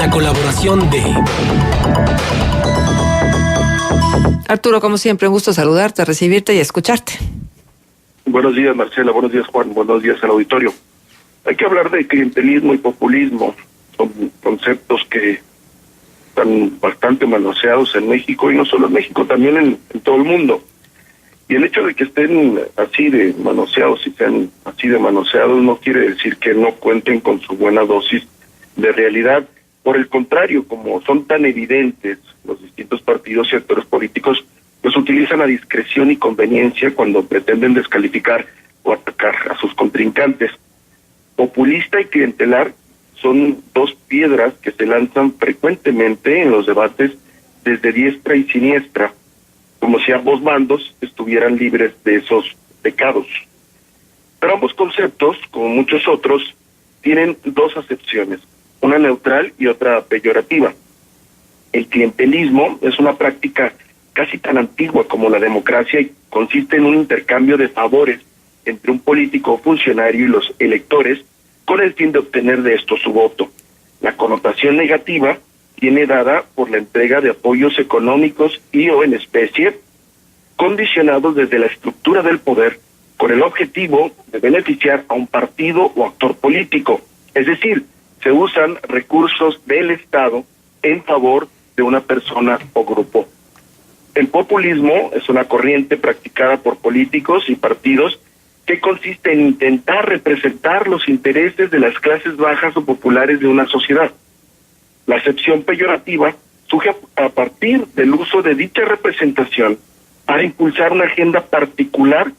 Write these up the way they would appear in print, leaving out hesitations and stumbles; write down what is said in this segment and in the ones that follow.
la colaboración de... Arturo, como siempre, un gusto saludarte, recibirte y escucharte. Buenos días, Marcela. Buenos días, Juan. Buenos días al auditorio. Hay que hablar de clientelismo y populismo. Son conceptos que están bastante manoseados en México, y no solo en México, también en todo el mundo. Y el hecho de que estén así de manoseados y sean así de manoseados no quiere decir que no cuenten con su buena dosis de realidad. Por el contrario, como son tan evidentes, los distintos partidos y actores políticos los utilizan a discreción y conveniencia cuando pretenden descalificar o atacar a sus contrincantes. Populista y clientelar son dos piedras que se lanzan frecuentemente en los debates desde diestra y siniestra, como si ambos bandos estuvieran libres de esos pecados. Pero ambos conceptos, como muchos otros, tienen dos acepciones, una neutral y otra peyorativa. El clientelismo es una práctica casi tan antigua como la democracia y consiste en un intercambio de favores entre un político o funcionario y los electores con el fin de obtener de estos su voto. La connotación negativa viene dada por la entrega de apoyos económicos y o en especie, condicionados desde la estructura del poder con el objetivo de beneficiar a un partido o actor político. Es decir, se usan recursos del Estado en favor de una persona o grupo. El populismo es una corriente practicada por políticos y partidos que consiste en intentar representar los intereses de las clases bajas o populares de una sociedad. La acepción peyorativa surge a partir del uso de dicha representación para impulsar una agenda particular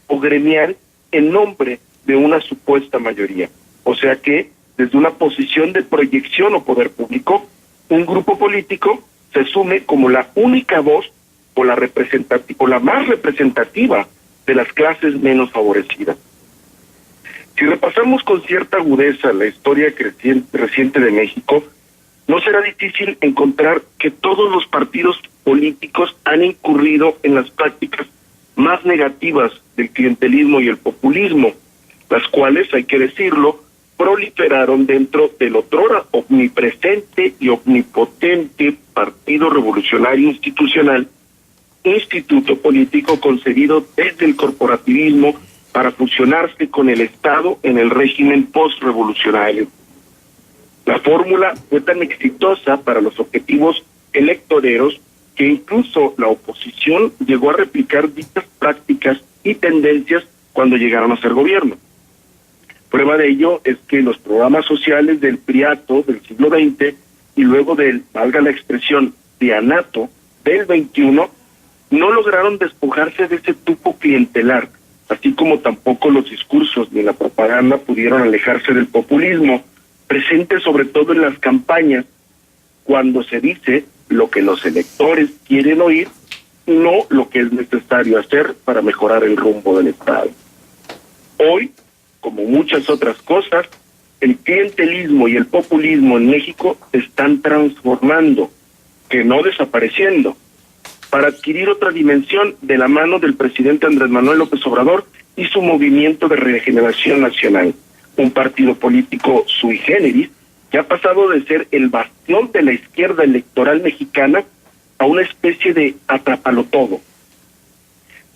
o gremial en nombre de una supuesta mayoría. O sea que, desde una posición de proyección o poder público, un grupo político se asume como la única voz o la más representativa de las clases menos favorecidas. Si repasamos con cierta agudeza la historia reciente de México, no será difícil encontrar que todos los partidos políticos han incurrido en las prácticas más negativas del clientelismo y el populismo, las cuales, hay que decirlo, proliferaron dentro del otrora omnipresente y omnipotente Partido Revolucionario Institucional, instituto político concebido desde el corporativismo para fusionarse con el Estado en el régimen postrevolucionario. La fórmula fue tan exitosa para los objetivos electoreros que incluso la oposición llegó a replicar dichas prácticas y tendencias cuando llegaron a ser gobierno. Prueba de ello es que los programas sociales del PRIATO del siglo XX y luego del, valga la expresión, dianato del XXI, no lograron despojarse de ese tufo clientelar, así como tampoco los discursos ni la propaganda pudieron alejarse del populismo, presente sobre todo en las campañas, cuando se dice lo que los electores quieren oír, no lo que es necesario hacer para mejorar el rumbo del Estado. Hoy, como muchas otras cosas, el clientelismo y el populismo en México se están transformando, que no desapareciendo, para adquirir otra dimensión de la mano del presidente Andrés Manuel López Obrador y su movimiento de regeneración nacional, un partido político sui generis que ha pasado de ser el bastión de la izquierda electoral mexicana a una especie de atrapalotodo.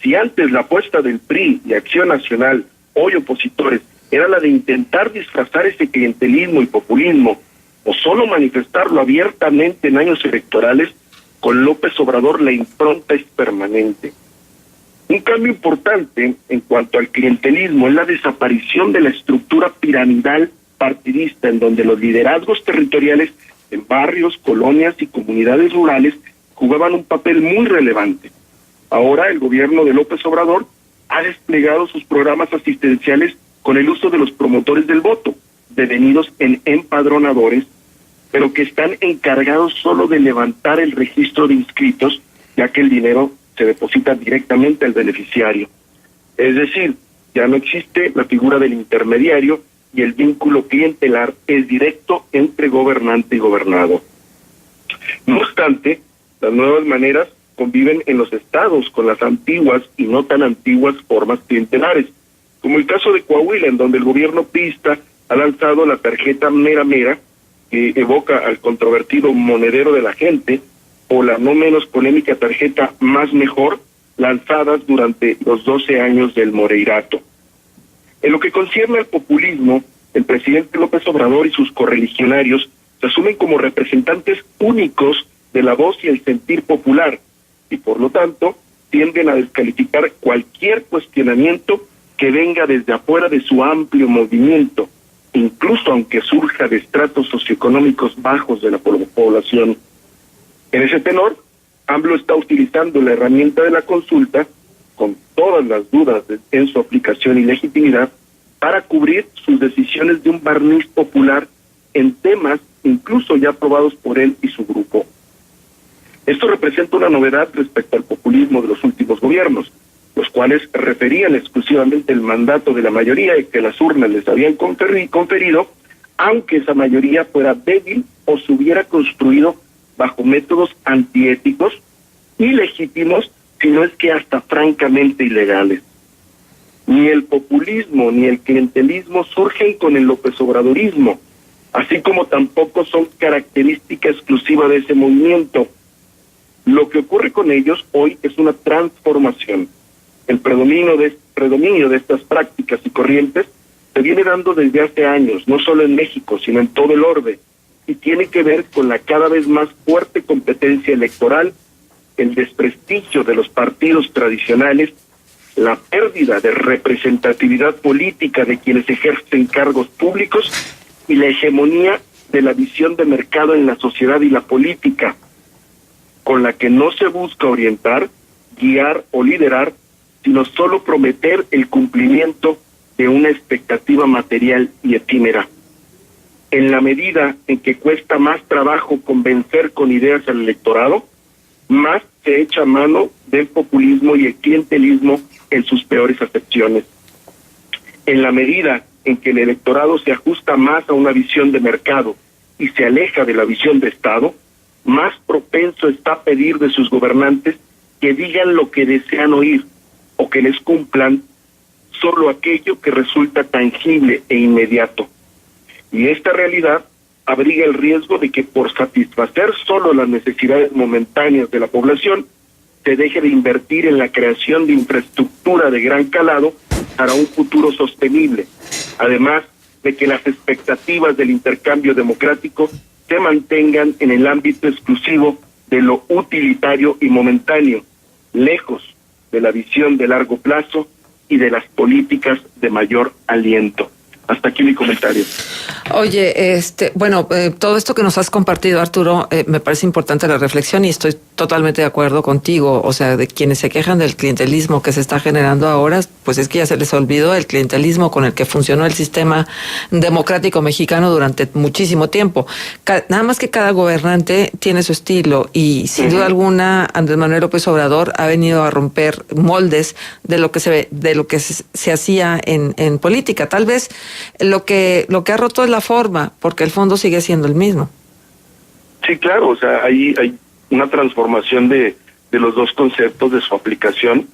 Si antes la apuesta del PRI y Acción Nacional, hoy opositores, era la de intentar disfrazar ese clientelismo y populismo o solo manifestarlo abiertamente en años electorales, con López Obrador la impronta es permanente. Un cambio importante en cuanto al clientelismo es la desaparición de la estructura piramidal partidista, en donde los liderazgos territoriales en barrios, colonias y comunidades rurales jugaban un papel muy relevante. Ahora el gobierno de López Obrador ha desplegado sus programas asistenciales con el uso de los promotores del voto, devenidos en empadronadores, pero que están encargados solo de levantar el registro de inscritos, ya que el dinero se deposita directamente al beneficiario. Es decir, ya no existe la figura del intermediario y el vínculo clientelar es directo entre gobernante y gobernado. No obstante, las nuevas maneras conviven en los estados con las antiguas y no tan antiguas formas clientelares, como el caso de Coahuila, en donde el gobierno priista ha lanzado la tarjeta mera mera, que evoca al controvertido monedero de la gente, o la no menos polémica tarjeta Más Mejor, lanzadas durante los 12 años del Moreirato. En lo que concierne al populismo, el presidente López Obrador y sus correligionarios se asumen como representantes únicos de la voz y el sentir popular, y por lo tanto tienden a descalificar cualquier cuestionamiento que venga desde afuera de su amplio movimiento, incluso aunque surja de estratos socioeconómicos bajos de la población. En ese tenor, AMLO está utilizando la herramienta de la consulta, con todas las dudas en su aplicación y legitimidad, para cubrir sus decisiones de un barniz popular en temas incluso ya aprobados por él y su grupo. Esto representa una novedad respecto al populismo de los últimos gobiernos, los cuales referían exclusivamente el mandato de la mayoría que las urnas les habían conferido, aunque esa mayoría fuera débil o se hubiera construido bajo métodos antiéticos, ilegítimos, si no es que hasta francamente ilegales. Ni el populismo ni el clientelismo surgen con el López Obradorismo, así como tampoco son característica exclusiva de ese movimiento. Lo que ocurre con ellos hoy es una transformación. El predominio de estas prácticas y corrientes se viene dando desde hace años, no solo en México, sino en todo el orbe, y tiene que ver con la cada vez más fuerte competencia electoral, el desprestigio de los partidos tradicionales, la pérdida de representatividad política de quienes ejercen cargos públicos y la hegemonía de la visión de mercado en la sociedad y la política, con la que no se busca orientar, guiar o liderar, sino solo prometer el cumplimiento de una expectativa material y efímera. En la medida en que cuesta más trabajo convencer con ideas al electorado, más se echa mano del populismo y el clientelismo en sus peores acepciones. En la medida en que el electorado se ajusta más a una visión de mercado y se aleja de la visión de Estado, más propenso está a pedir de sus gobernantes que digan lo que desean oír o que les cumplan solo aquello que resulta tangible e inmediato. Y esta realidad abriga el riesgo de que por satisfacer solo las necesidades momentáneas de la población, se deje de invertir en la creación de infraestructura de gran calado para un futuro sostenible, además de que las expectativas del intercambio democrático se mantengan en el ámbito exclusivo de lo utilitario y momentáneo, lejos de la visión de largo plazo y de las políticas de mayor aliento. Hasta aquí mi comentario. Oye, bueno, todo esto que nos has compartido, Arturo, me parece importante la reflexión y estoy totalmente de acuerdo contigo. O sea, de quienes se quejan del clientelismo que se está generando ahora, pues es que ya se les olvidó el clientelismo con el que funcionó el sistema democrático mexicano durante muchísimo tiempo. Nada más que cada gobernante tiene su estilo y sin duda alguna Andrés Manuel López Obrador ha venido a romper moldes de lo que se hacía en política. Tal vez lo que ha roto es la forma, porque el fondo sigue siendo el mismo. Sí, claro, o sea, hay una transformación de los dos conceptos de su aplicación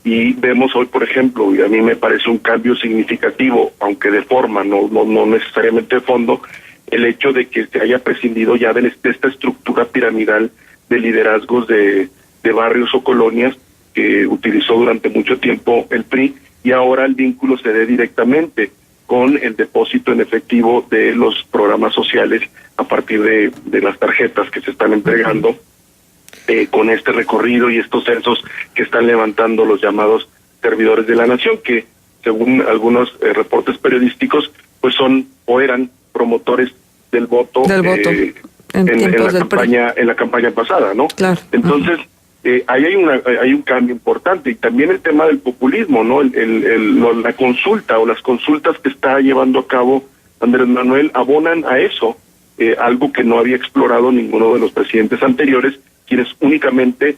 y vemos hoy, por ejemplo, y a mí me parece un cambio significativo, aunque de forma, no necesariamente de fondo, el hecho de que se haya prescindido ya de esta estructura piramidal de liderazgos de barrios o colonias que utilizó durante mucho tiempo el PRI, y ahora el vínculo se dé directamente con el depósito en efectivo de los programas sociales a partir de las tarjetas que se están entregando, con este recorrido y estos censos que están levantando los llamados servidores de la nación, que según algunos reportes periodísticos, pues son o eran promotores del voto, en la campaña pasada, ¿no? Claro. Entonces, ahí hay un cambio importante, y también el tema del populismo, ¿no? La consulta o las consultas que está llevando a cabo Andrés Manuel abonan a eso, algo que no había explorado ninguno de los presidentes anteriores, quienes únicamente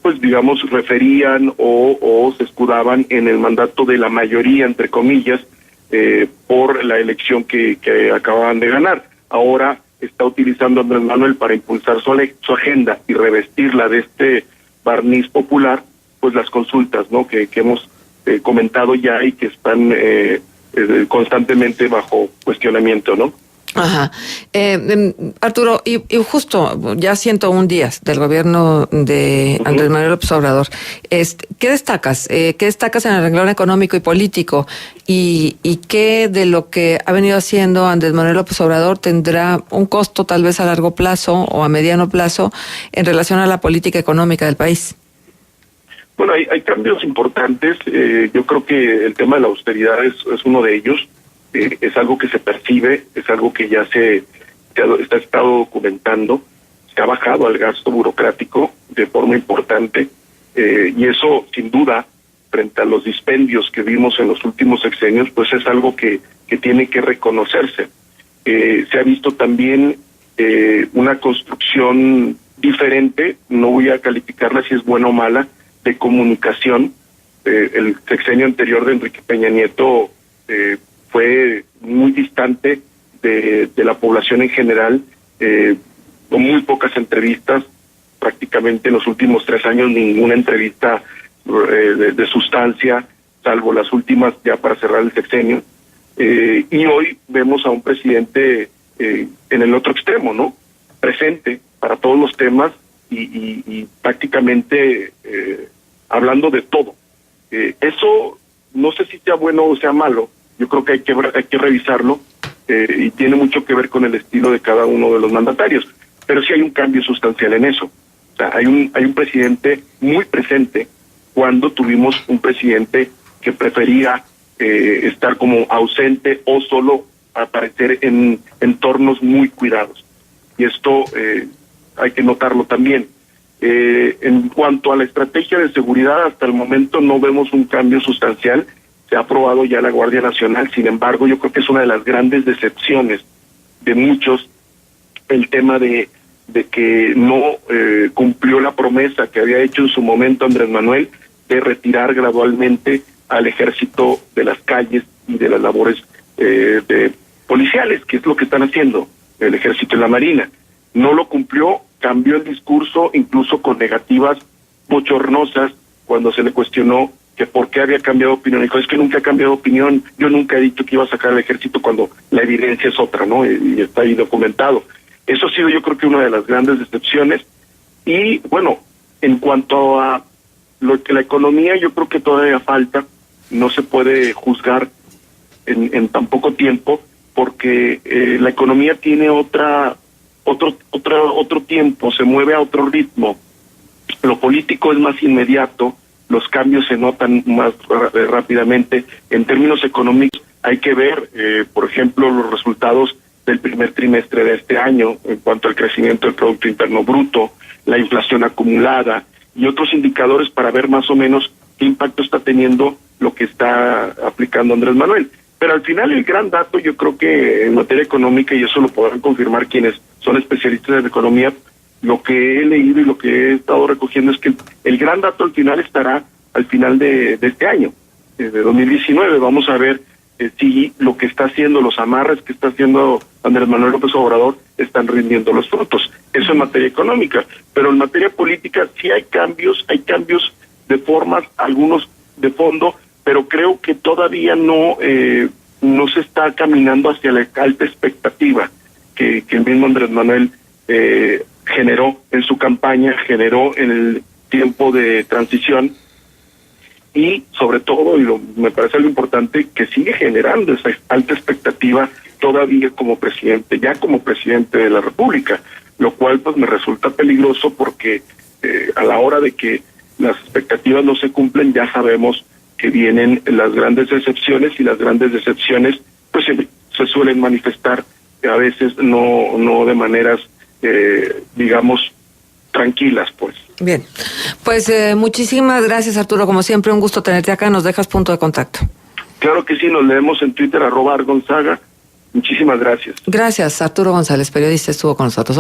pues digamos referían o se escudaban en el mandato de la mayoría, entre comillas, por la elección que acababan de ganar. Ahora está utilizando Andrés Manuel para impulsar su agenda y revestirla de este barniz popular, pues las consultas, ¿no? Que hemos comentado ya y que están constantemente bajo cuestionamiento, ¿no? Ajá. Arturo, y justo ya 101 días del gobierno de Andrés Manuel López Obrador, ¿qué destacas? ¿Qué destacas en el renglón económico y político? ¿Y qué de lo que ha venido haciendo Andrés Manuel López Obrador tendrá un costo tal vez a largo plazo o a mediano plazo en relación a la política económica del país? Bueno, hay cambios importantes. Yo creo que el tema de la austeridad es uno de ellos. Es algo que se percibe, es algo que ya se ha estado documentando. Se ha bajado el gasto burocrático de forma importante, y eso, sin duda, frente a los dispendios que vimos en los últimos sexenios, pues es algo que tiene que reconocerse. Se ha visto también una construcción diferente, no voy a calificarla si es buena o mala, de comunicación. El sexenio anterior de Enrique Peña Nieto fue muy distante de la población en general, con muy pocas entrevistas, prácticamente en los últimos 3 años ninguna entrevista de sustancia, salvo las últimas ya para cerrar el sexenio, y hoy vemos a un presidente en el otro extremo, ¿no? Presente para todos los temas y prácticamente hablando de todo. Eso no sé si sea bueno o sea malo. Yo creo que hay que revisarlo, y tiene mucho que ver con el estilo de cada uno de los mandatarios, pero sí hay un cambio sustancial en eso. O sea, hay un presidente muy presente cuando tuvimos un presidente que prefería estar como ausente o solo aparecer en entornos muy cuidados. Y esto hay que notarlo también. En cuanto a la estrategia de seguridad, hasta el momento no vemos un cambio sustancial. Se ha aprobado ya la Guardia Nacional, sin embargo, yo creo que es una de las grandes decepciones de muchos el tema de que no cumplió la promesa que había hecho en su momento Andrés Manuel de retirar gradualmente al ejército de las calles y de las labores de policiales, que es lo que están haciendo el ejército y la marina. No lo cumplió, cambió el discurso, incluso con negativas bochornosas cuando se le cuestionó que por qué había cambiado de opinión. Dijo, es que nunca ha cambiado de opinión, yo nunca he dicho que iba a sacar al ejército cuando la evidencia es otra, ¿no? Y está ahí documentado. Eso ha sido, yo creo que una de las grandes decepciones. Y bueno, en cuanto a lo que la economía, yo creo que todavía falta, no se puede juzgar en tan poco tiempo, porque la economía tiene otro tiempo, se mueve a otro ritmo. Lo político es más inmediato, los cambios se notan más rápidamente. En términos económicos hay que ver, por ejemplo, los resultados del primer trimestre de este año en cuanto al crecimiento del Producto Interno Bruto, la inflación acumulada y otros indicadores para ver más o menos qué impacto está teniendo lo que está aplicando Andrés Manuel. Pero al final el gran dato, yo creo que en materia económica, y eso lo podrán confirmar quienes son especialistas en economía, lo que he leído y lo que he estado recogiendo es que el gran dato al final estará al final de este año, de 2019. Vamos a ver si lo que está haciendo, los amarres que está haciendo Andrés Manuel López Obrador están rindiendo los frutos. Eso en materia económica. Pero en materia política sí hay cambios de formas, algunos de fondo, pero creo que todavía no se está caminando hacia la alta expectativa que el mismo Andrés Manuel generó en su campaña, generó en el tiempo de transición, y sobre todo, me parece algo importante, que sigue generando esa alta expectativa todavía como presidente de la República, lo cual pues me resulta peligroso porque a la hora de que las expectativas no se cumplen, ya sabemos que vienen las grandes decepciones, y las grandes decepciones pues se suelen manifestar a veces no de maneras digamos tranquilas, pues. Bien, pues muchísimas gracias, Arturo, como siempre un gusto tenerte acá. Nos dejas punto de contacto. Claro que sí, nos leemos en Twitter @Argonzaga. Muchísimas gracias. Gracias. Arturo González, periodista, estuvo con nosotros.